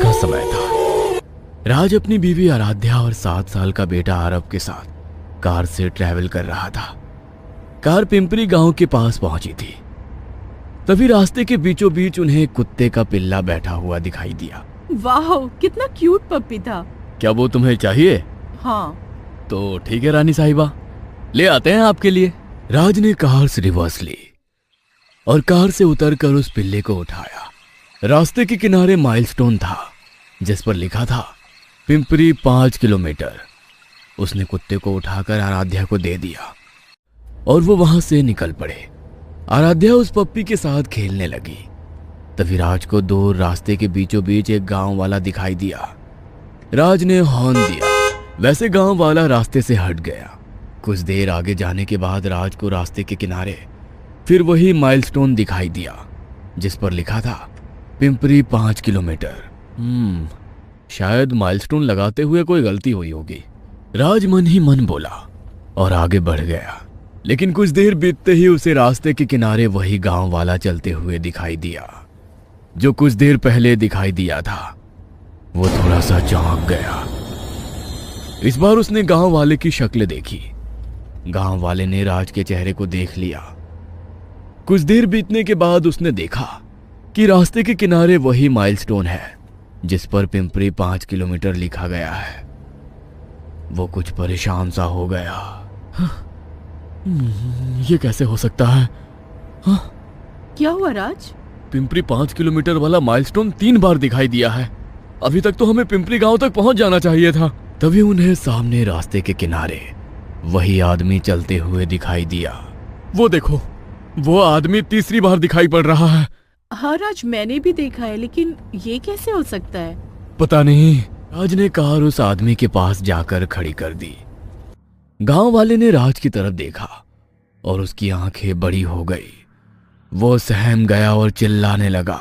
का समय था। राज अपनी बीवी आराध्या और 7 साल का बेटा आरव के साथ कार से ट्रैवल कर रहा था। कार पिंपरी गांव के पास पहुंची थी। तभी रास्ते के बीचों बीच उन्हें कुत्ते का पिल्ला बैठा हुआ दिखाई दिया। वाह, कितना क्यूट पप्पी था। क्या वो तुम्हें चाहिए? हाँ। तो ठीक है रानी साहिबा, ले आते हैं आपके लिए। राज ने कार से रिवर्स ली और कार से उतरकर उस पिल्ले को उठाया। रास्ते के किनारे माइलस्टोन था जिस पर लिखा था पिंपरी 5 किलोमीटर। उसने कुत्ते को उठाकर आराध्या को दे दिया और वो वहां से निकल पड़े। आराध्या उस पप्पी के साथ खेलने लगी। तभी राज को दूर रास्ते के बीचों बीच एक गांव वाला दिखाई दिया। राज ने हॉर्न दिया। वैसे गांव वाला रास्ते से हट गया। कुछ देर आगे जाने के बाद राज को रास्ते के किनारे फिर वही माइलस्टोन दिखाई दिया जिस पर लिखा था पिंपरी 5 किलोमीटर। शायद माइलस्टोन लगाते हुए कोई गलती हुई होगी, राज मन ही मन बोला और आगे बढ़ गया। लेकिन कुछ देर बीतते ही उसे रास्ते के किनारे वही गांव वाला चलते हुए दिखाई दिया जो कुछ देर पहले दिखाई दिया था। वो थोड़ा सा चौंक गया। इस बार उसने गांव वाले की शक्ल देखी। गांव वाले ने राज के चेहरे को देख लिया। कुछ देर बीतने के बाद उसने देखा कि रास्ते के किनारे वही माइलस्टोन है जिस पर पिंपरी 5 किलोमीटर लिखा गया है। वो कुछ परेशान सा हो गया। ये कैसे हो सकता है? क्या हुआ राज? पिंपरी 5 किलोमीटर वाला माइलस्टोन 3 बार दिखाई दिया है। अभी तक तो हमें पिंपरी गांव तक पहुंच जाना चाहिए था। तभी उन्हें सामने रास्ते के किनारे वही आदमी चलते हुए दिखाई दिया। वो देखो, वो आदमी तीसरी बार दिखाई पड़ रहा है। हाँ राज, मैंने भी देखा है, लेकिन ये कैसे हो सकता है? पता नहीं। राज ने कार उस आदमी के पास जाकर खड़ी कर दी। गांव वाले ने राज की तरफ देखा और उसकी आंखें बड़ी हो गई। वो सहम गया और चिल्लाने लगा,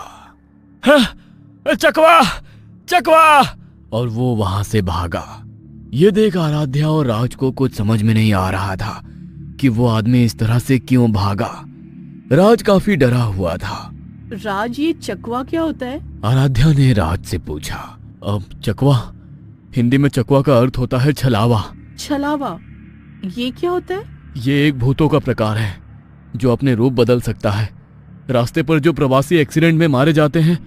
चकवा चकवा! और वो वहां से भागा। ये देख आराध्या और राज को कुछ समझ में नहीं आ रहा था कि वो आदमी इस तरह से क्यों भागा। राज काफी डरा हुआ था। राज, ये चकवा क्या होता है? आराध्या ने राज से पूछा। अब चकवा, हिंदी में चकवा का अर्थ होता है छलावा। छलावा? ये क्या होता है? ये एक भूतों का प्रकार है जो अपने रूप बदल सकता है। रास्ते पर जो प्रवासी एक्सीडेंट में मारे जाते हैं,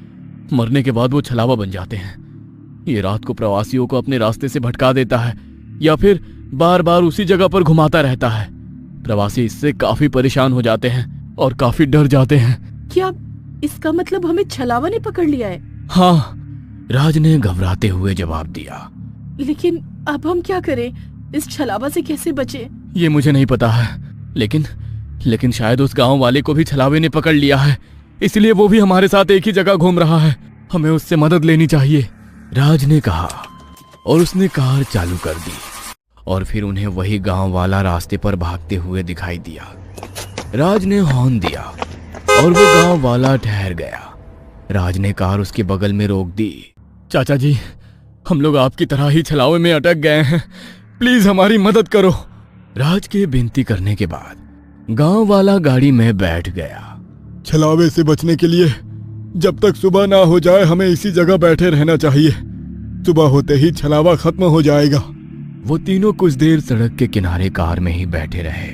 मरने के बाद वो छलावा बन जाते हैं। ये रात को प्रवासियों को अपने रास्ते से भटका देता है या फिर बार बार उसी जगह पर घुमाता रहता है। प्रवासी इससे काफी परेशान हो जाते हैं और काफी डर जाते हैं। क्या इसका मतलब हमें छलावा ने पकड़ लिया है? हाँ, राज ने घबराते हुए जवाब दिया। लेकिन अब हम क्या करें? इस छलावा से कैसे बचे? ये मुझे नहीं पता है, लेकिन शायद उस गांव वाले को भी छलावे ने पकड़ लिया है, इसलिए वो भी हमारे साथ एक ही जगह घूम रहा है। हमें उससे मदद लेनी चाहिए, राज ने कहा और उसने कार चालू कर दी। और फिर उन्हें वही गांव वाला रास्ते पर भागते हुए दिखाई दिया। राज ने हॉर्न दिया और वो गांव वाला ठहर गया। राज ने कार उसके बगल में रोक दी। चाचा जी, हम लोग आपकी तरह ही छलावे में अटक गए हैं, प्लीज हमारी मदद करो। राज के विनती करने के बाद गांव वाला गाड़ी में बैठ गया। छलावे से बचने के लिए जब तक सुबह ना हो जाए हमें इसी जगह बैठे रहना चाहिए। सुबह होते ही छलावा खत्म हो जाएगा। वो तीनों कुछ देर सड़क के किनारे कार में ही बैठे रहे।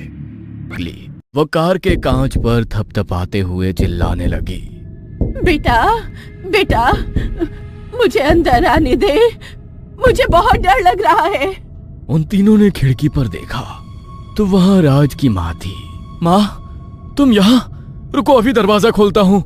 वो कार के कांच पर थपथपाते हुए चिल्लाने लगी, बेटा बेटा, मुझे अंदर आने दे, मुझे बहुत डर लग रहा है। उन तीनों ने खिड़की पर देखा तो वहां राज की माँ थी। माँ, तुम यहाँ रुको, अभी दरवाजा खोलता हूँ।